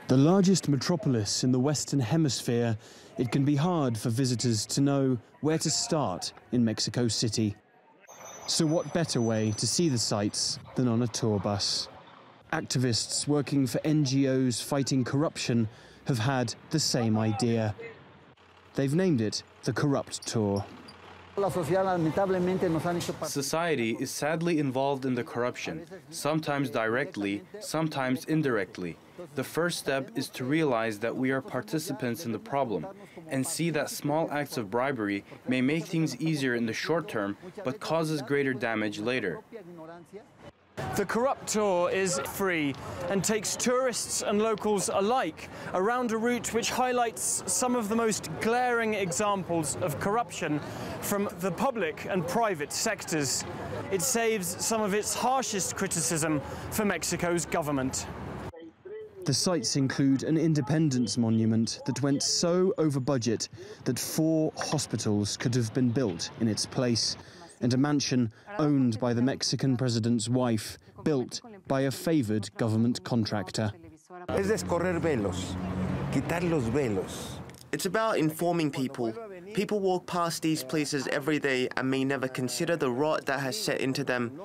The largest metropolis in the Western Hemisphere, it can be hard for visitors to know where to start in Mexico City. So what better way to see the sights than on a tour bus? Activists working for NGOs fighting corruption have had the same idea. They've named it the Corrupt Tour. Society is sadly involved in the corruption, sometimes directly, sometimes indirectly. The first step is to realize that we are participants in the problem and see that small acts of bribery may make things easier in the short term but causes greater damage later. The Corrupt Tour is free and takes tourists and locals alike around a route which highlights some of the most glaring examples of corruption from the public and private sectors. It saves some of its harshest criticism for Mexico's government. The sites include an independence monument that went so over budget that 4 hospitals could have been built in its place, and a mansion owned by the Mexican president's wife, built by a favored government contractor. It's about informing people. People walk past these places every day and may never consider the rot that has set into them.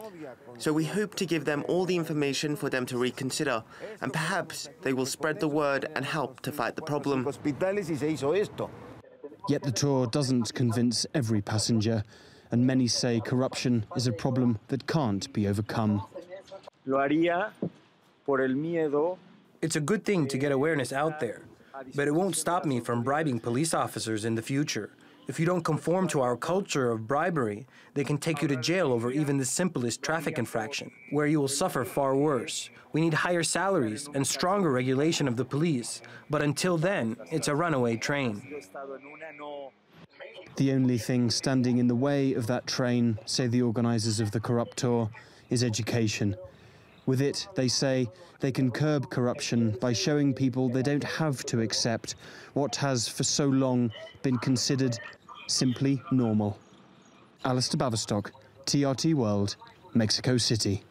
So we hope to give them all the information for them to reconsider, and perhaps they will spread the word and help to fight the problem. Yet the tour doesn't convince every passenger, and many say corruption is a problem that can't be overcome. It's a good thing to get awareness out there, but it won't stop me from bribing police officers in the future. If you don't conform to our culture of bribery, they can take you to jail over even the simplest traffic infraction, where you will suffer far worse. We need higher salaries and stronger regulation of the police, but until then, it's a runaway train. The only thing standing in the way of that train, say the organisers of the Corrupt Tour, is education. With it, they say, they can curb corruption by showing people they don't have to accept what has for so long been considered simply normal. Alasdair Baverstock, TRT World, Mexico City.